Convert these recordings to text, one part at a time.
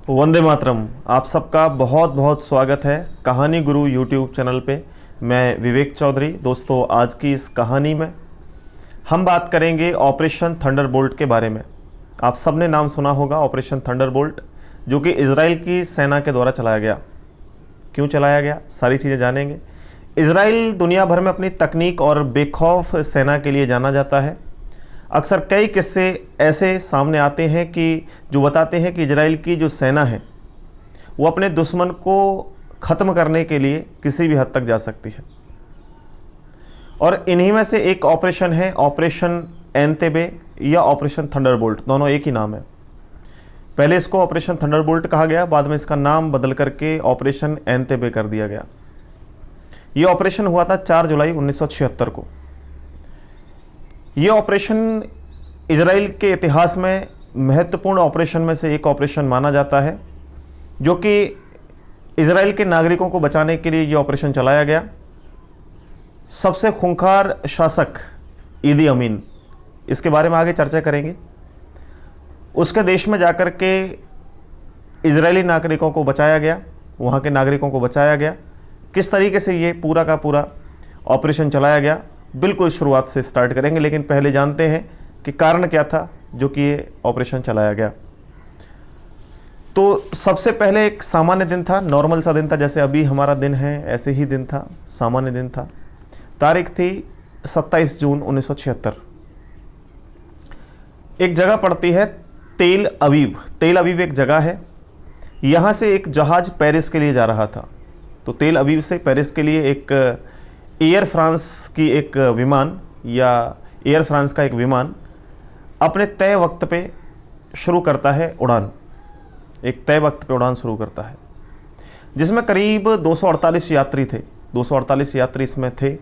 वंदे मातरम। आप सबका बहुत बहुत स्वागत है कहानी गुरु यूट्यूब चैनल पे। मैं विवेक चौधरी। दोस्तों, आज की इस कहानी में हम बात करेंगे ऑपरेशन थंडरबोल्ट के बारे में। आप सब ने नाम सुना होगा ऑपरेशन थंडरबोल्ट, जो कि इजराइल की सेना के द्वारा चलाया गया। क्यों चलाया गया, सारी चीज़ें जानेंगे। इजराइल दुनिया भर में अपनी तकनीक और बेखौफ सेना के लिए जाना जाता है। अक्सर कई किस्से ऐसे सामने आते हैं कि जो बताते हैं कि इजराइल की जो सेना है वो अपने दुश्मन को ख़त्म करने के लिए किसी भी हद तक जा सकती है। और इन्हीं में से एक ऑपरेशन है ऑपरेशन एंतेबे या ऑपरेशन थंडरबोल्ट, दोनों एक ही नाम है। पहले इसको ऑपरेशन थंडरबोल्ट कहा गया, बाद में इसका नाम बदल करके ऑपरेशन एंतेबे कर दिया गया। ये ऑपरेशन हुआ था 4 जुलाई 1976 को। ये ऑपरेशन इजराइल के इतिहास में महत्वपूर्ण ऑपरेशन में से एक ऑपरेशन माना जाता है, जो कि इजराइल के नागरिकों को बचाने के लिए ये ऑपरेशन चलाया गया। सबसे खूंखार शासक ईदी अमीन, इसके बारे में आगे चर्चा करेंगे। उसके देश में जाकर के इजरायली नागरिकों को बचाया गया, वहाँ के नागरिकों को बचाया गया। किस तरीके से ये पूरा का पूरा ऑपरेशन चलाया गया, बिल्कुल शुरुआत से स्टार्ट करेंगे। लेकिन पहले जानते हैं कि कारण क्या था जो कि ये ऑपरेशन चलाया गया। तो सबसे पहले एक सामान्य दिन था, नॉर्मल सा दिन था, जैसे अभी हमारा दिन है ऐसे ही दिन था, सामान्य दिन था। तारीख थी 27 जून 1976। एक जगह पड़ती है तेल अवीव। तेल अवीव एक जगह है, यहाँ से एक जहाज पेरिस के लिए जा रहा था। तो तेल अवीव से पेरिस के लिए एक एयर फ्रांस की एक विमान या एयर फ्रांस का एक विमान अपने तय वक्त पे शुरू करता है उड़ान। एक तय वक्त पे उड़ान शुरू करता है, जिसमें करीब 248 यात्री थे। 248 यात्री इसमें थे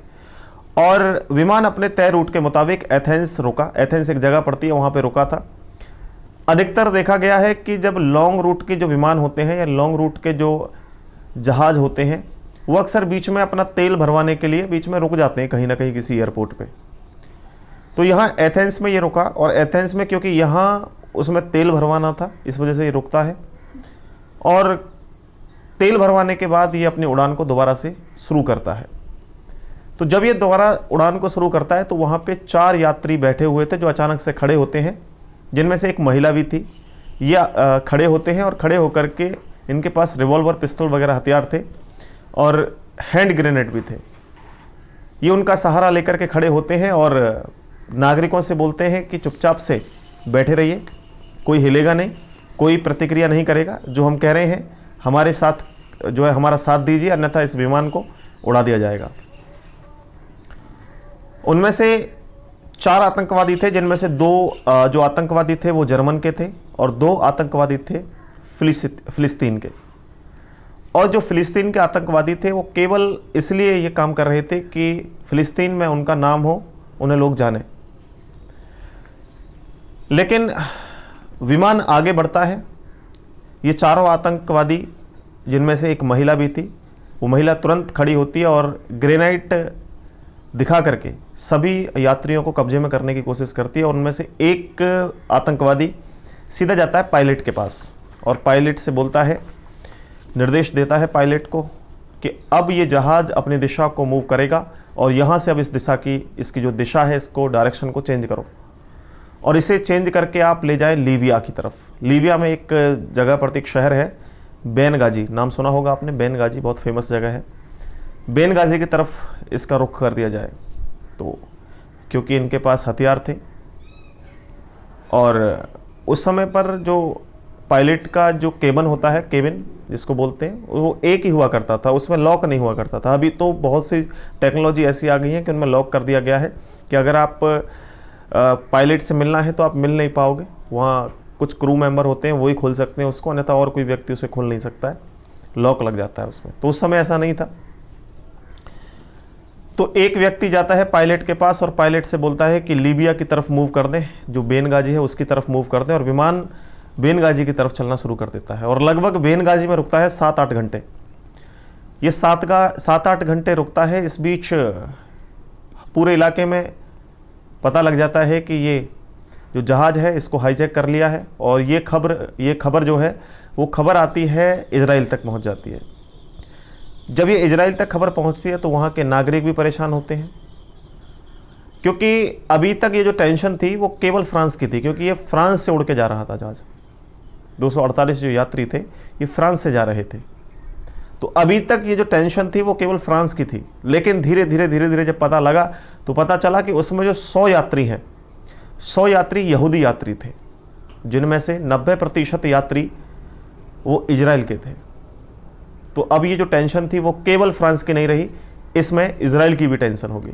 और विमान अपने तय रूट के मुताबिक एथेंस रुका। एथेंस एक जगह पड़ती है, वहाँ पे रुका था। अधिकतर देखा गया है कि जब लॉन्ग रूट के जो विमान होते हैं या लॉन्ग रूट के जो जहाज़ होते हैं, वो अक्सर बीच में अपना तेल भरवाने के लिए बीच में रुक जाते हैं कहीं ना कहीं किसी एयरपोर्ट पे। तो यहाँ एथेंस में ये रुका, और एथेंस में क्योंकि यहाँ उसमें तेल भरवाना था, इस वजह से ये रुकता है। और तेल भरवाने के बाद ये अपनी उड़ान को दोबारा से शुरू करता है। तो जब ये दोबारा उड़ान को शुरू करता है तो वहाँ पे 4 यात्री बैठे हुए थे, जो अचानक से खड़े होते हैं, जिनमें से एक महिला भी थी। ये खड़े होते हैं और खड़े होकर के इनके पास रिवॉल्वर, पिस्तौल वगैरह हथियार थे और हैंड ग्रेनेड भी थे। ये उनका सहारा लेकर के खड़े होते हैं और नागरिकों से बोलते हैं कि चुपचाप से बैठे रहिए, कोई हिलेगा नहीं, कोई प्रतिक्रिया नहीं करेगा। जो हम कह रहे हैं हमारे साथ जो है हमारा साथ दीजिए, अन्यथा इस विमान को उड़ा दिया जाएगा। उनमें से 4 आतंकवादी थे, जिनमें से 2 जो आतंकवादी थे वो जर्मन के थे और 2 आतंकवादी थे फिलिस्तीन के। और जो फिलिस्तीन के आतंकवादी थे वो केवल इसलिए ये काम कर रहे थे कि फिलिस्तीन में उनका नाम हो, उन्हें लोग जाने। लेकिन विमान आगे बढ़ता है। ये 4 आतंकवादी, जिनमें से एक महिला भी थी, वो महिला तुरंत खड़ी होती है और ग्रेनाइट दिखा करके सभी यात्रियों को कब्जे में करने की कोशिश करती है। और उनमें से एक आतंकवादी सीधा जाता है पायलट के पास और पायलट से बोलता है, निर्देश देता है पायलट को कि अब ये जहाज़ अपनी दिशा को मूव करेगा और यहाँ से अब इस दिशा की, इसकी जो दिशा है, इसको डायरेक्शन को चेंज करो और इसे चेंज करके आप ले जाए लीबिया की तरफ। लीबिया में एक जगह पड़ती, एक शहर है बेनगाजी, नाम सुना होगा आपने, बेनगाजी बहुत फेमस जगह है। बेनगाजी की तरफ इसका रुख कर दिया जाए। तो क्योंकि इनके पास हथियार थे और उस समय पर जो पायलट का जो केबिन होता है, केबिन जिसको बोलते हैं, वो एक ही हुआ करता था, उसमें लॉक नहीं हुआ करता था। अभी तो बहुत सी टेक्नोलॉजी ऐसी आ गई है कि उनमें लॉक कर दिया गया है कि अगर आप पायलट से मिलना है तो आप मिल नहीं पाओगे। वहाँ कुछ क्रू मेंबर होते हैं, वही खोल सकते हैं उसको, अन्यथा और कोई व्यक्ति उसे खोल नहीं सकता है, लॉक लग जाता है उसमें। तो उस समय ऐसा नहीं था। तो एक व्यक्ति जाता है पायलट के पास और पायलट से बोलता है कि लीबिया की तरफ मूव कर दें, जो बेनगाजी है उसकी तरफ मूव कर दें, और विमान बेनगाजी की तरफ चलना शुरू कर देता है। और लगभग बेनगाजी में रुकता है 7-8 घंटे। ये 7-8 घंटे रुकता है। इस बीच पूरे इलाके में पता लग जाता है कि ये जो जहाज़ है इसको हाईजैक कर लिया है, और ये खबर जो है वो खबर आती है इजराइल तक पहुंच जाती है। जब ये इजराइल तक खबर पहुंचती है तो वहाँ के नागरिक भी परेशान होते हैं, क्योंकि अभी तक ये जो टेंशन थी वो केवल फ्रांस की थी, क्योंकि ये फ्रांस से उड़ के जा रहा था जहाज। 248 जो यात्री थे ये फ्रांस से जा रहे थे। तो अभी तक ये जो टेंशन थी वो केवल फ्रांस की थी, लेकिन धीरे धीरे जब पता लगा तो पता चला कि उसमें जो 100 यात्री हैं, 100 यात्री यहूदी यात्री थे, जिनमें से 90% यात्री वो इजराइल के थे। तो अब ये जो टेंशन थी वो केवल फ्रांस की नहीं रही, इसमें इजराइल की भी टेंशन होगी।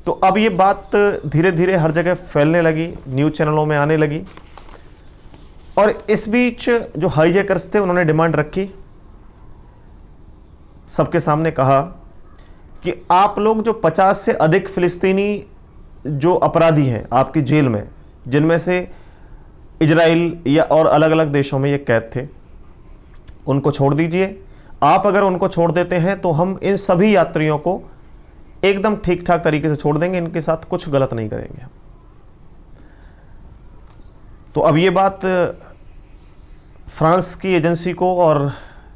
तो अब ये बात धीरे धीरे हर जगह फैलने लगी, न्यूज़ चैनलों में आने लगी। और इस बीच जो हाईजैकर्स थे उन्होंने डिमांड रखी, सबके सामने कहा कि आप लोग जो 50 से अधिक फिलिस्तीनी जो अपराधी हैं आपकी जेल में, जिनमें से इजराइल या और अलग अलग देशों में ये कैद थे, उनको छोड़ दीजिए। आप अगर उनको छोड़ देते हैं तो हम इन सभी यात्रियों को एकदम ठीक ठाक तरीके से छोड़ देंगे, इनके साथ कुछ गलत नहीं करेंगे। तो अब ये बात फ्रांस की एजेंसी को और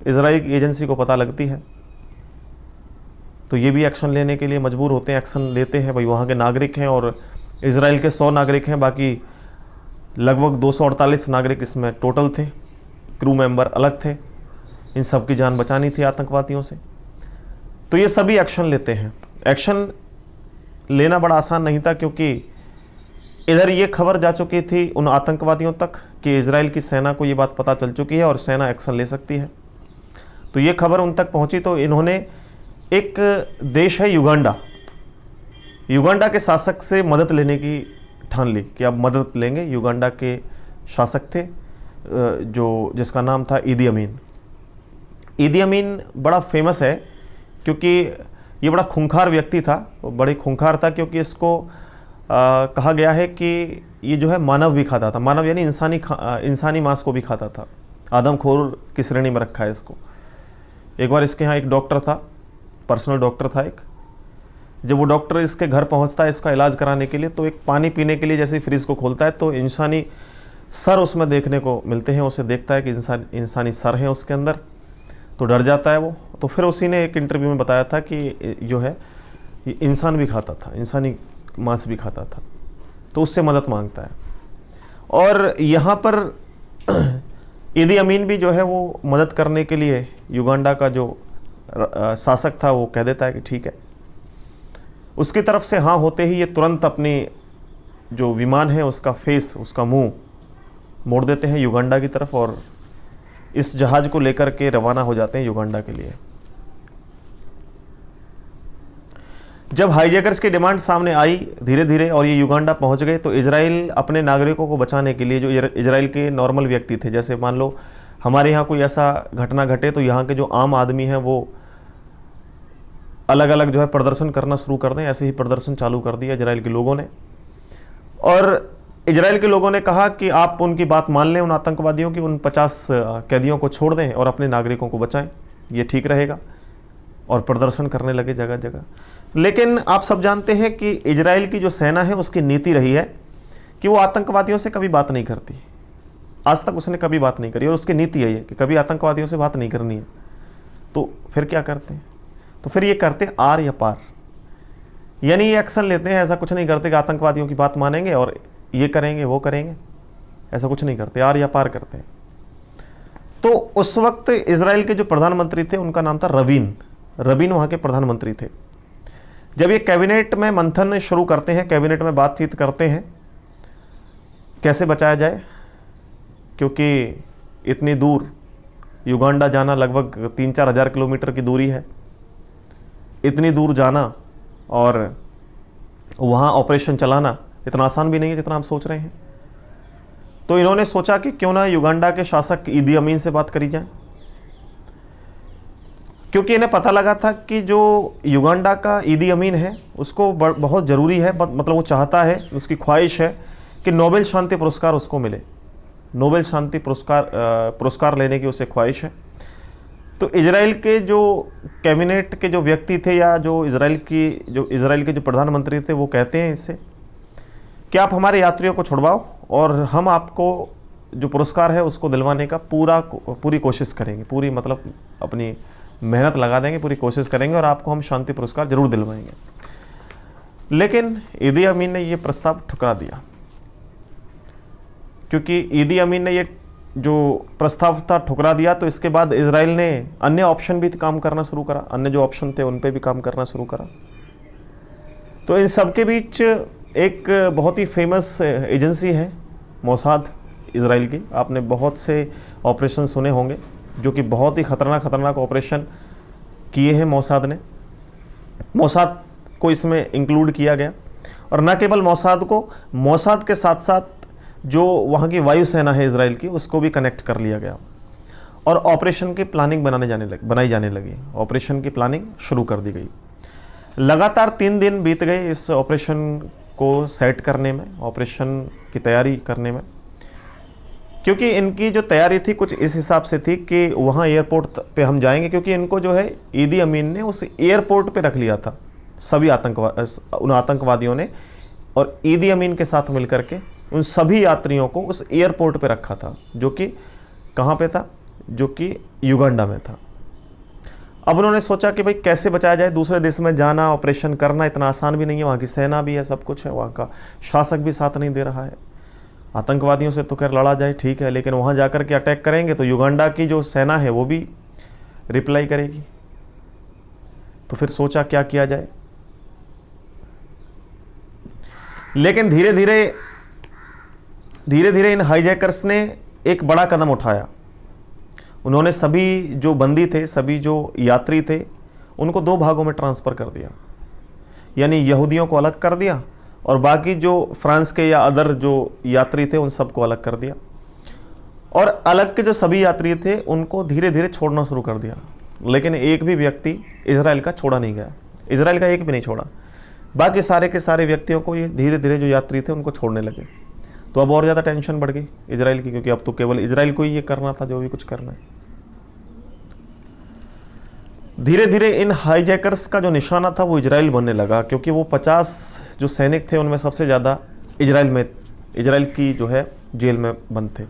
इजराइल की एजेंसी को पता लगती है, तो ये भी एक्शन लेने के लिए मजबूर होते हैं, एक्शन लेते हैं। भाई वहाँ के नागरिक हैं और इजराइल के 100 नागरिक हैं, बाकी लगभग 248 नागरिक इसमें टोटल थे, क्रू मेंबर अलग थे, इन सब की जान बचानी थी आतंकवादियों से। तो ये सभी एक्शन लेते हैं। एक्शन लेना बड़ा आसान नहीं था, क्योंकि इधर ये खबर जा चुकी थी उन आतंकवादियों तक कि इजराइल की सेना को ये बात पता चल चुकी है और सेना एक्शन ले सकती है। तो ये खबर उन तक पहुंची तो इन्होंने, एक देश है युगांडा, युगांडा के शासक से मदद लेने की ठान ली कि अब मदद लेंगे। युगांडा के शासक थे जिसका नाम था ईदी अमीन। ईदी अमीन बड़ा फेमस है क्योंकि ये बड़ा खूंखार व्यक्ति था, बड़े खूंखार था, क्योंकि इसको कहा गया है कि ये जो है मानव भी खाता था, मानव यानी इंसानी मांस को भी खाता था। आदमखोर की श्रेणी में रखा है इसको। एक बार इसके यहाँ एक डॉक्टर था, पर्सनल डॉक्टर था एक, जब वो डॉक्टर इसके घर पहुंचता है इसका इलाज कराने के लिए, तो एक पानी पीने के लिए जैसे फ्रिज को खोलता है तो इंसानी सर उसमें देखने को मिलते हैं। उसे देखता है कि इंसानी सर है उसके अंदर, तो डर जाता है वो। तो फिर उसी ने एक इंटरव्यू में बताया था कि जो है ये इंसान भी खाता था, इंसानी मांस भी खाता था, तो उससे मदद मांगता है। और यहाँ पर ईदी अमीन भी जो है वो मदद करने के लिए युगांडा का जो शासक था वो कह देता है कि ठीक है। उसकी तरफ से हाँ होते ही ये तुरंत अपनी जो विमान है उसका फेस, उसका मुंह मोड़ देते हैं युगांडा की तरफ और इस जहाज को लेकर के रवाना हो जाते हैं युगांडा के लिए। जब हाईजैकर्स की डिमांड सामने आई धीरे धीरे और ये युगांडा पहुंच गए, तो इजराइल अपने नागरिकों को बचाने के लिए, जो इजराइल के नॉर्मल व्यक्ति थे, जैसे मान लो हमारे यहाँ कोई ऐसा घटना घटे तो यहाँ के जो आम आदमी हैं वो अलग अलग जो है प्रदर्शन करना शुरू कर दें, ऐसे ही प्रदर्शन चालू कर दिया इजराइल के लोगों ने। और इजराइल के लोगों ने कहा कि आप उनकी बात मान लें, उन आतंकवादियों की, उन 50 कैदियों को छोड़ दें और अपने नागरिकों को बचाएं, ये ठीक रहेगा। और प्रदर्शन करने लगे जगह जगह। लेकिन आप सब जानते हैं कि इजराइल की जो सेना है उसकी नीति रही है कि वो आतंकवादियों से कभी बात नहीं करती। आज तक उसने कभी बात नहीं करी और उसकी नीति यही है कि कभी आतंकवादियों से बात नहीं करनी है। तो फिर क्या करते हैं? तो फिर ये करते आर या पार, यानी ये एक्शन लेते हैं। ऐसा कुछ नहीं करते कि आतंकवादियों की बात मानेंगे और ये करेंगे वो करेंगे, ऐसा कुछ नहीं करते, आर या पार करते हैं। तो उस वक्त इजराइल के जो प्रधानमंत्री थे उनका नाम था रवीन वहाँ के प्रधानमंत्री थे। जब ये कैबिनेट में मंथन शुरू करते हैं, कैबिनेट में बातचीत करते हैं कैसे बचाया जाए, क्योंकि इतनी दूर युगांडा जाना लगभग 3-4 हज़ार किलोमीटर की दूरी है। इतनी दूर जाना और वहाँ ऑपरेशन चलाना इतना आसान भी नहीं है जितना हम सोच रहे हैं। तो इन्होंने सोचा कि क्यों ना युगांडा के शासक ईदी अमीन से बात करी जाए, क्योंकि इन्हें पता लगा था कि जो युगांडा का ईदी अमीन है उसको बहुत ज़रूरी है, मतलब वो चाहता है, उसकी ख्वाहिश है कि नोबेल शांति पुरस्कार उसको मिले। नोबेल शांति पुरस्कार लेने की उसे ख्वाहिश है। तो इजराइल के जो कैबिनेट के जो व्यक्ति थे या जो इजराइल के जो प्रधानमंत्री थे वो कहते हैं इससे कि आप हमारे यात्रियों को छुड़वाओ और हम आपको जो पुरस्कार है उसको दिलवाने का पूरी कोशिश करेंगे, पूरी मतलब अपनी मेहनत लगा देंगे, पूरी कोशिश करेंगे और आपको हम शांति पुरस्कार जरूर दिलवाएंगे। लेकिन ईदी अमीन ने ये प्रस्ताव ठुकरा दिया, क्योंकि ईदी अमीन ने ये जो प्रस्ताव था ठुकरा दिया, तो इसके बाद इजराइल ने अन्य ऑप्शन भी काम करना शुरू करा, अन्य जो ऑप्शन थे उन पे भी काम करना शुरू करा। तो इन सब के बीच एक बहुत ही फेमस एजेंसी है मोसाद इजराइल की। आपने बहुत से ऑपरेशन सुने होंगे जो कि बहुत ही खतरनाक ऑपरेशन किए हैं मोसाद ने। मोसाद को इसमें इंक्लूड किया गया, और न केवल मोसाद को, मोसाद के साथ साथ जो वहाँ की वायुसेना है इजराइल की, उसको भी कनेक्ट कर लिया गया और ऑपरेशन की प्लानिंग बनाई जाने लगी। ऑपरेशन की प्लानिंग शुरू कर दी गई। लगातार 3 दिन बीत गए इस ऑपरेशन को सेट करने में, ऑपरेशन की तैयारी करने में, क्योंकि इनकी जो तैयारी थी कुछ इस हिसाब से थी कि वहाँ एयरपोर्ट पे हम जाएंगे, क्योंकि इनको जो है ईदी अमीन ने उस एयरपोर्ट पे रख लिया था सभी उन आतंकवादियों ने, और ईदी अमीन के साथ मिलकर के उन सभी यात्रियों को उस एयरपोर्ट पे रखा था, जो कि कहाँ पे था, जो कि युगांडा में था। अब उन्होंने सोचा कि भाई कैसे बचाया जाए, दूसरे देश में जाना, ऑपरेशन करना इतना आसान भी नहीं है, वहाँ की सेना भी है, सब कुछ है, वहाँ का शासक भी साथ नहीं दे रहा है। आतंकवादियों से तो खैर लड़ा जाए ठीक है, लेकिन वहाँ जाकर के अटैक करेंगे तो युगांडा की जो सेना है वो भी रिप्लाई करेगी। तो फिर सोचा क्या किया जाए, लेकिन धीरे धीरे इन हाईजैकर्स ने एक बड़ा कदम उठाया। उन्होंने सभी जो बंदी थे, सभी जो यात्री थे, उनको 2 भागों में ट्रांसफ़र कर दिया, यानी यहूदियों को अलग कर दिया और बाकी जो फ्रांस के या अदर जो यात्री थे उन सबको अलग कर दिया, और अलग के जो सभी यात्री थे उनको धीरे धीरे छोड़ना शुरू कर दिया। लेकिन एक भी व्यक्ति इजराइल का छोड़ा नहीं गया, इजराइल का एक भी नहीं छोड़ा। बाकी सारे के सारे व्यक्तियों को ये धीरे धीरे जो यात्री थे उनको छोड़ने लगे। तो अब और ज़्यादा टेंशन बढ़ गई इजराइल की, क्योंकि अब तो केवल इजराइल को ही ये करना था जो भी कुछ करना है। धीरे धीरे इन हाईजैकर्स का जो निशाना था वो इजराइल बनने लगा, क्योंकि वो 50 जो सैनिक थे उनमें सबसे ज़्यादा इजराइल की जो है जेल में बंद थे।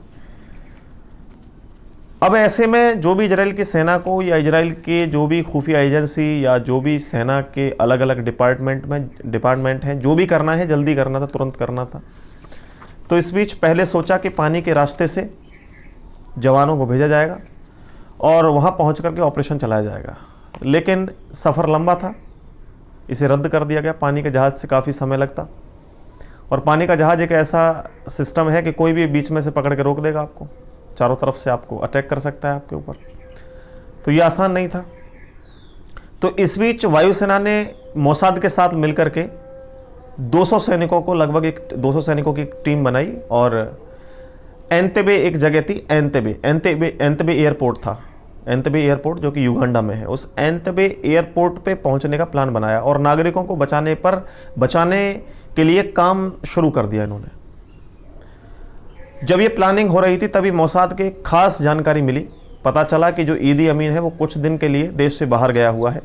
अब ऐसे में जो भी इजराइल की सेना को या इजराइल के जो भी खुफिया एजेंसी या जो भी सेना के अलग अलग डिपार्टमेंट हैं, जो भी करना है जल्दी करना था, तुरंत करना था। तो इस बीच पहले सोचा कि पानी के रास्ते से जवानों को भेजा जाएगा और वहाँ पहुँच करके ऑपरेशन चलाया जाएगा, लेकिन सफ़र लंबा था, इसे रद्द कर दिया गया। पानी के जहाज़ से काफ़ी समय लगता, और पानी का जहाज़ एक ऐसा सिस्टम है कि कोई भी बीच में से पकड़ के रोक देगा आपको, चारों तरफ से आपको अटैक कर सकता है आपके ऊपर, तो ये आसान नहीं था। तो इस बीच वायुसेना ने मोसाद के साथ मिलकर के 200 सैनिकों को, लगभग 200 सैनिकों की टीम बनाई, और एंतेबे एक जगह थी, एंतेबे एयरपोर्ट था, एंतेबे एयरपोर्ट जो कि युगांडा में है, उस एंतेबे एयरपोर्ट पे पहुंचने का प्लान बनाया और नागरिकों को बचाने के लिए काम शुरू कर दिया इन्होंने। जब ये प्लानिंग हो रही थी तभी मोसाद के खास जानकारी मिली, पता चला कि जो ईदी अमीन है वो कुछ दिन के लिए देश से बाहर गया हुआ है।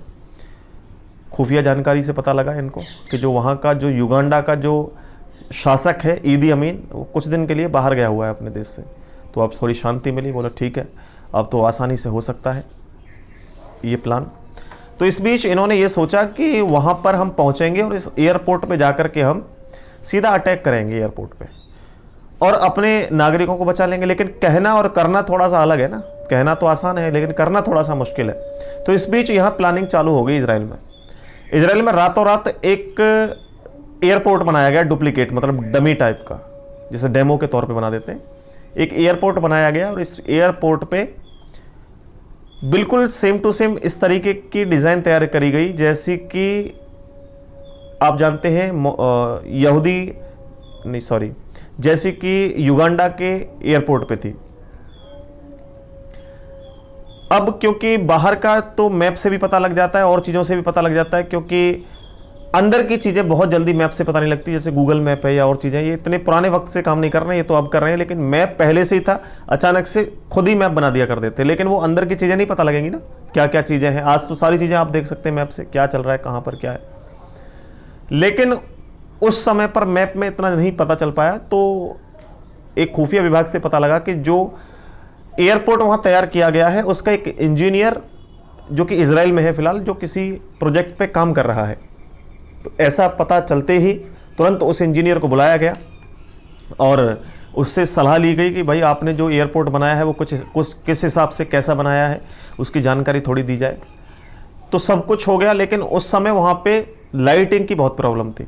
खुफिया जानकारी से पता लगा इनको कि जो वहाँ का जो युगांडा का जो शासक है ईदी अमीन, वो कुछ दिन के लिए बाहर गया हुआ है अपने देश से। तो अब थोड़ी शांति मिली, बोला ठीक है अब तो आसानी से हो सकता है ये प्लान। तो इस बीच इन्होंने ये सोचा कि वहाँ पर हम पहुँचेंगे और इस एयरपोर्ट पे जाकर के हम सीधा अटैक करेंगे एयरपोर्ट पे और अपने नागरिकों को बचा लेंगे। लेकिन कहना और करना थोड़ा सा अलग है ना, कहना तो आसान है लेकिन करना थोड़ा सा मुश्किल है। तो इस बीच यहाँ प्लानिंग चालू हो गई इजराइल में रातों रात एक एयरपोर्ट बनाया गया, डुप्लीकेट मतलब डमी टाइप का, जिसे डेमो के तौर पे बना देते हैं। एक एयरपोर्ट बनाया गया और इस एयरपोर्ट पे बिल्कुल सेम टू सेम इस तरीके की डिज़ाइन तैयार करी गई जैसी कि आप जानते हैं जैसे कि युगांडा के एयरपोर्ट पे थी। अब क्योंकि बाहर का तो मैप से भी पता लग जाता है और चीज़ों से भी पता लग जाता है, क्योंकि अंदर की चीज़ें बहुत जल्दी मैप से पता नहीं लगती, जैसे गूगल मैप है या और चीज़ें। ये इतने पुराने वक्त से काम नहीं कर रहे हैं, ये तो अब कर रहे हैं, लेकिन मैप पहले से ही था, अचानक से खुद ही मैप बना दिया कर देते। लेकिन वो अंदर की चीज़ें नहीं पता लगेंगी ना, क्या क्या चीज़ें हैं। आज तो सारी चीज़ें आप देख सकते हैं मैप से, क्या चल रहा है, कहाँ पर क्या है। लेकिन उस समय पर मैप में इतना नहीं पता चल पाया, तो एक खुफिया विभाग से पता लगा कि जो एयरपोर्ट वहाँ तैयार किया गया है उसका एक इंजीनियर जो कि इजराइल में है फिलहाल, जो किसी प्रोजेक्ट पे काम कर रहा है। तो ऐसा पता चलते ही तुरंत उस इंजीनियर को बुलाया गया और उससे सलाह ली गई कि भाई आपने जो एयरपोर्ट बनाया है वो कुछ किस हिसाब से कैसा बनाया है, उसकी जानकारी थोड़ी दी जाए। तो सब कुछ हो गया, लेकिन उस समय वहाँ पे लाइटिंग की बहुत प्रॉब्लम थी।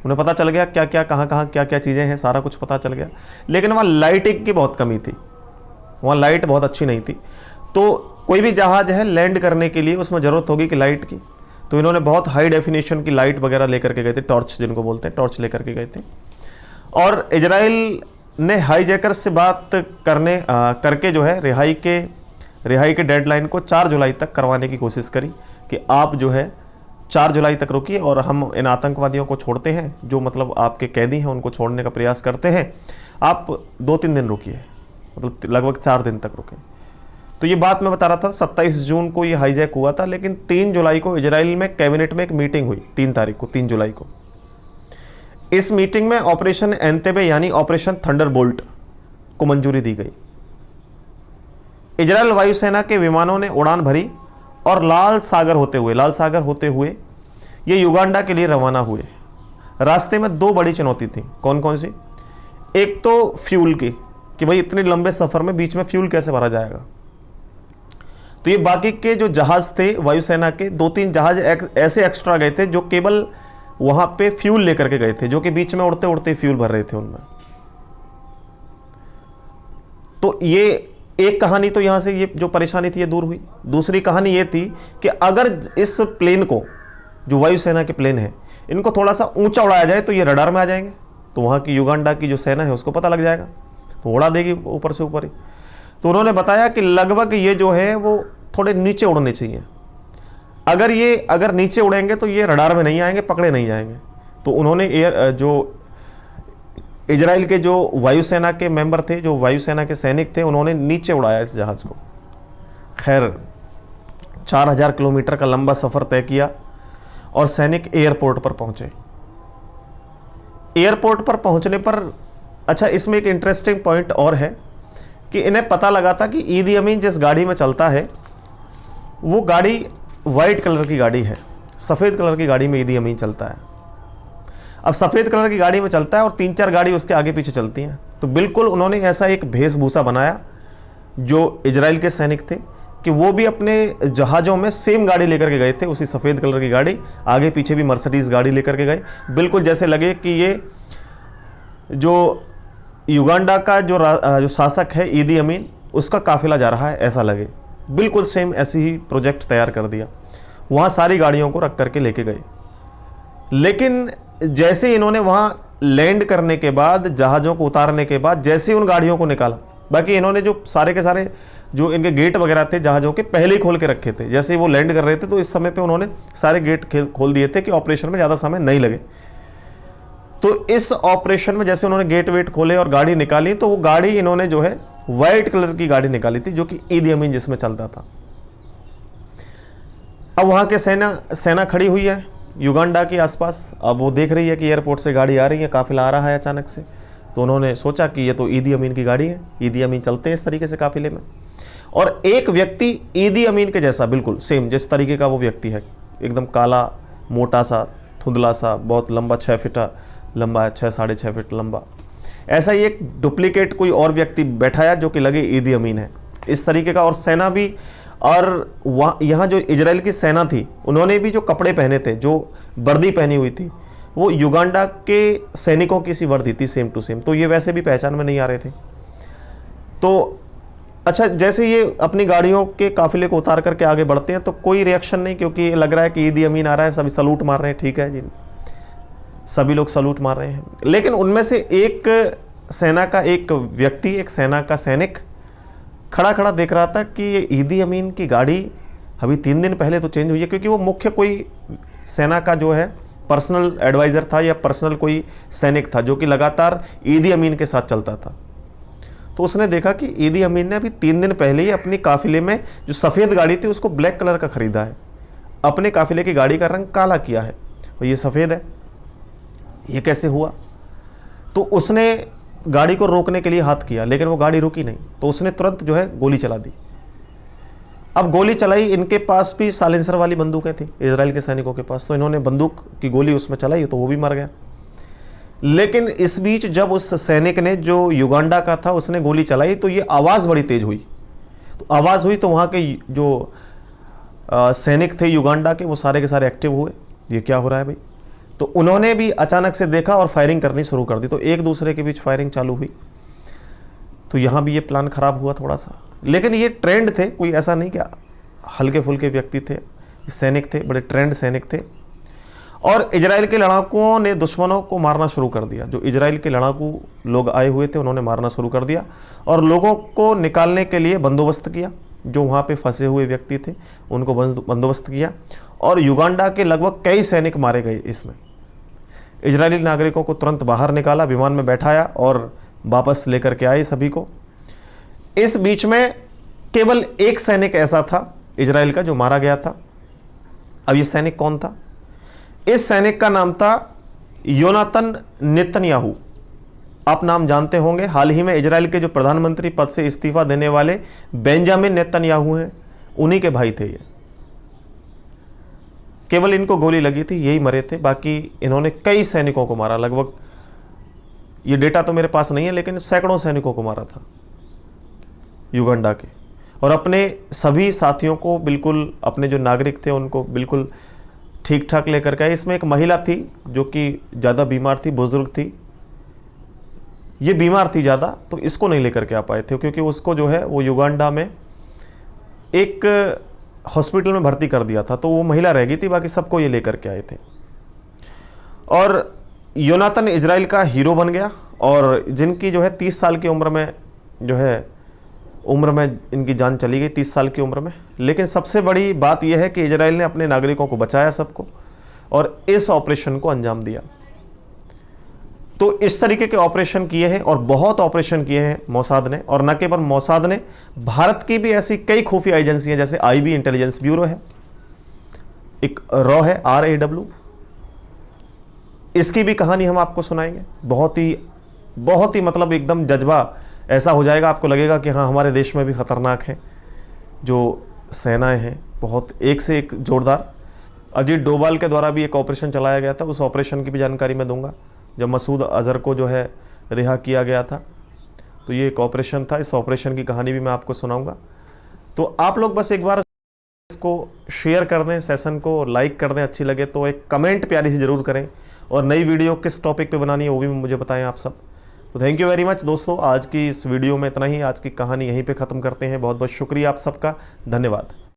उन्हें पता चल गया क्या क्या कहाँ क्या क्या चीज़ें हैं, सारा कुछ पता चल गया, लेकिन वहाँ लाइटिंग की बहुत कमी थी, वहाँ लाइट बहुत अच्छी नहीं थी। तो कोई भी जहाज़ है लैंड करने के लिए उसमें ज़रूरत होगी कि लाइट की, तो इन्होंने बहुत हाई डेफिनेशन की लाइट वगैरह लेकर के गए थे, टॉर्च जिनको बोलते हैं, टॉर्च लेकर के गए थे। और इजराइल ने हाईजैकर्स से बात करके जो है रिहाई के डेडलाइन को 4 जुलाई तक करवाने की कोशिश करी कि आप जो है 4 जुलाई तक रुकिए और हम इन आतंकवादियों को छोड़ते हैं, जो मतलब आपके कैदी हैं उनको छोड़ने का प्रयास करते हैं, आप 2-3 दिन रुकिए, मतलब लगभग 4 दिन तक रुके। तो ये बात मैं बता रहा था, 27 जून को ये हाईजैक हुआ था, लेकिन 3 जुलाई को इजराइल में कैबिनेट में एक मीटिंग हुई, 3 तारीख को, 3 जुलाई को। इस मीटिंग में ऑपरेशन एंतेबे यानी ऑपरेशन थंडरबोल्ट को मंजूरी दी गई। इजराइल वायुसेना के विमानों ने उड़ान भरी और लाल सागर होते हुए ये युगांडा के लिए रवाना हुए। रास्ते में 2 बड़ी चुनौती थी। कौन कौन सी? एक तो फ्यूल की, कि भाई इतने लंबे सफर में बीच में फ्यूल कैसे भरा जाएगा। तो ये बाकी के जो जहाज थे वायुसेना के, 2-3 जहाज ऐसे एक्स्ट्रा गए थे जो केवल वहां पे फ्यूल लेकर के गए थे, जो कि बीच में उड़ते उड़ते फ्यूल भर रहे थे उनमें। तो ये एक कहानी, तो यहां से ये जो परेशानी थी ये दूर हुई। दूसरी कहानी ये थी कि अगर इस प्लेन को, जो वायुसेना के प्लेन है, इनको थोड़ा सा ऊंचा उड़ाया जाए तो ये रडार में आ जाएंगे, तो वहां की युगांडा की जो सेना है उसको पता लग जाएगा, तो उड़ा देगी ऊपर से ऊपर ही। तो उन्होंने बताया कि लगभग ये जो है वो थोड़े नीचे उड़ने चाहिए। अगर नीचे उड़ेंगे तो ये रडार में नहीं आएंगे, पकड़े नहीं जाएंगे। तो उन्होंने जो इजराइल के जो वायुसेना के मेंबर थे, जो वायुसेना के सैनिक थे, उन्होंने नीचे उड़ाया इस जहाज को। खैर 4000 किलोमीटर का लंबा सफर तय किया और सैनिक एयरपोर्ट पर पहुंचे। एयरपोर्ट पर पहुंचने पर, अच्छा इसमें एक इंटरेस्टिंग पॉइंट और है कि इन्हें पता लगा था कि ईदी अमीन जिस गाड़ी में चलता है वो गाड़ी वाइट कलर की गाड़ी है, सफ़ेद कलर की गाड़ी में ईदी अमीन चलता है। अब सफ़ेद कलर की गाड़ी में चलता है और 3-4 गाड़ी उसके आगे पीछे चलती हैं। तो बिल्कुल उन्होंने ऐसा एक वेशभूषा बनाया जो इजराइल के सैनिक थे कि वो भी अपने जहाज़ों में सेम गाड़ी लेकर के गए थे, उसी सफ़ेद कलर की गाड़ी, आगे पीछे भी मर्सिडीज़ गाड़ी लेकर के गए। बिल्कुल जैसे लगे कि ये जो युगांडा का जो शासक है ईदी अमीन, उसका काफिला जा रहा है, ऐसा लगे। बिल्कुल सेम ऐसी ही प्रोजेक्ट तैयार कर दिया, वहाँ सारी गाड़ियों को रख करके लेके गए। लेकिन जैसे इन्होंने वहाँ लैंड करने के बाद, जहाज़ों को उतारने के बाद, जैसे उन गाड़ियों को निकाला, बाकी इन्होंने जो सारे के सारे जो इनके गेट वगैरह थे जहाज़ों के पहले ही खोल के रखे थे। जैसे ही वो लैंड कर रहे थे तो इस समय पे उन्होंने सारे गेट खोल दिए थे कि ऑपरेशन में ज़्यादा समय नहीं लगे। तो इस ऑपरेशन में जैसे उन्होंने गेट वेट खोले और गाड़ी निकाली, तो वो गाड़ी इन्होंने जो है वाइट कलर की गाड़ी निकाली थी, जो कि ईदी अमीन जिसमें चलता था। अब वहाँ के सेना खड़ी हुई है युगांडा के आसपास। अब वो देख रही है कि एयरपोर्ट से गाड़ी आ रही है, काफिला आ रहा है अचानक से। तो उन्होंने सोचा कि ये तो ईदी अमीन की गाड़ी है, ईदी अमीन चलते हैं इस तरीके से काफिले में। और एक व्यक्ति ईदी अमीन के जैसा, बिल्कुल सेम जिस तरीके का वो व्यक्ति है, एकदम काला, मोटा सा, धुंधला सा, बहुत लंबा, 6 फीट लंबा है, 6-6.5 फीट लंबा, ऐसा ही एक डुप्लीकेट कोई और व्यक्ति बैठाया जो कि लगे ईदी अमीन है इस तरीके का। और सेना भी, और वहाँ यहाँ जो इजराइल की सेना थी उन्होंने भी जो कपड़े पहने थे, जो वर्दी पहनी हुई थी, वो युगांडा के सैनिकों की सी वर्दी थी, सेम टू सेम। तो ये वैसे भी पहचान में नहीं आ रहे थे। तो अच्छा, जैसे ये अपनी गाड़ियों के काफिले को उतार करके आगे बढ़ते हैं तो कोई रिएक्शन नहीं, क्योंकि लग रहा है कि ईदी अमीन आ रहा है, सभी सलूट मार रहे हैं, ठीक है जी, सभी लोग सलूट मार रहे हैं। लेकिन उनमें से एक सेना का एक व्यक्ति, एक सेना का सैनिक खड़ा खड़ा देख रहा था कि ये ईदी अमीन की गाड़ी अभी 3 दिन पहले तो चेंज हुई है, क्योंकि वो मुख्य कोई सेना का जो है पर्सनल एडवाइज़र था या पर्सनल कोई सैनिक था जो कि लगातार ईदी अमीन के साथ चलता था। तो उसने देखा कि ईदी अमीन ने अभी 3 दिन पहले ही अपनी काफिले में जो सफ़ेद गाड़ी थी उसको ब्लैक कलर का ख़रीदा है, अपने काफिले की गाड़ी का रंग काला किया है और ये सफ़ेद है, ये कैसे हुआ। तो उसने गाड़ी को रोकने के लिए हाथ किया, लेकिन वो गाड़ी रुकी नहीं, तो उसने तुरंत जो है गोली चला दी। अब गोली चलाई, इनके पास भी साइलेंसर वाली बंदूकें थी इजराइल के सैनिकों के पास, तो इन्होंने बंदूक की गोली उसमें चलाई तो वो भी मर गया। लेकिन इस बीच जब उस सैनिक ने, जो युगांडा का था, उसने गोली चलाई तो ये आवाज़ बड़ी तेज हुई। तो आवाज़ हुई तो वहाँ के जो सैनिक थे युगांडा के, वो सारे के सारे एक्टिव हुए, ये क्या हो रहा है भाई। तो उन्होंने भी अचानक से देखा और फायरिंग करनी शुरू कर दी, तो एक दूसरे के बीच फायरिंग चालू हुई। तो यहाँ भी ये प्लान ख़राब हुआ थोड़ा सा, लेकिन ये ट्रेंड थे, कोई ऐसा नहीं कि हल्के फुल्के व्यक्ति थे, सैनिक थे, बड़े ट्रेंड सैनिक थे। और इजराइल के लड़ाकुओं ने दुश्मनों को मारना शुरू कर दिया। जो इजराइल के लड़ाकू लोग आए हुए थे उन्होंने मारना शुरू कर दिया और लोगों को निकालने के लिए बंदोबस्त किया। जो वहाँ पे फंसे हुए व्यक्ति थे उनको बंदोबस्त किया और युगांडा के लगभग कई सैनिक मारे गए। इसमें इजरायली नागरिकों को तुरंत बाहर निकाला, विमान में बैठाया और वापस लेकर के आए सभी को। इस बीच में केवल एक सैनिक ऐसा था इजराइल का जो मारा गया था। अब ये सैनिक कौन था? इस सैनिक का नाम था योनातन नेतन्याहू। आप नाम जानते होंगे, हाल ही में इजराइल के जो प्रधानमंत्री पद से इस्तीफा देने वाले बेंजामिन नेतन्याहू हैं, उन्हीं के भाई थे ये। केवल इनको गोली लगी थी, यही मरे थे, बाकी इन्होंने कई सैनिकों को मारा। लगभग, ये डेटा तो मेरे पास नहीं है, लेकिन सैकड़ों सैनिकों को मारा था युगांडा के, और अपने सभी साथियों को बिल्कुल, अपने जो नागरिक थे उनको बिल्कुल ठीक ठाक लेकर के आए। इसमें एक महिला थी जो कि ज़्यादा बीमार थी, बुजुर्ग थी, ये बीमार थी ज़्यादा, तो इसको नहीं लेकर के आ पाए थे क्योंकि उसको जो है वो युगांडा में एक हॉस्पिटल में भर्ती कर दिया था, तो वो महिला रह गई थी, बाकी सबको ये लेकर के आए थे। और योनातन इजराइल का हीरो बन गया, और जिनकी जो है 30 साल की उम्र में जो है इनकी जान चली गई, 30 साल की उम्र में। लेकिन सबसे बड़ी बात यह है कि इजराइल ने अपने नागरिकों को बचाया सबको, और इस ऑपरेशन को अंजाम दिया। तो इस तरीके के ऑपरेशन किए हैं और बहुत ऑपरेशन किए हैं मोसाद ने, और न केवल मोसाद ने, भारत की भी ऐसी कई खुफिया एजेंसियां, जैसे आईबी इंटेलिजेंस ब्यूरो है, एक रॉ है RAW, इसकी भी कहानी हम आपको सुनाएंगे। बहुत ही मतलब एकदम जज्बा ऐसा हो जाएगा, आपको लगेगा कि हाँ, हमारे देश में भी खतरनाक है जो सेनाएं हैं, बहुत एक से एक जोरदार। अजीत डोभाल के द्वारा भी एक ऑपरेशन चलाया गया था, उस ऑपरेशन की भी जानकारी मैं दूंगा। जब मसूद अजहर को जो है रिहा किया गया था, तो ये एक ऑपरेशन था, इस ऑपरेशन की कहानी भी मैं आपको सुनाऊंगा। तो आप लोग बस एक बार इसको शेयर कर दें, सेशन को लाइक कर दें, अच्छी लगे तो एक कमेंट प्यारी सी ज़रूर करें, और नई वीडियो किस टॉपिक पे बनानी है वो भी मुझे बताएं आप सब। तो थैंक यू वेरी मच दोस्तों, आज की इस वीडियो में इतना ही। आज की कहानी यहीं पे ख़त्म करते हैं। बहुत बहुत शुक्रिया आप सबका, धन्यवाद।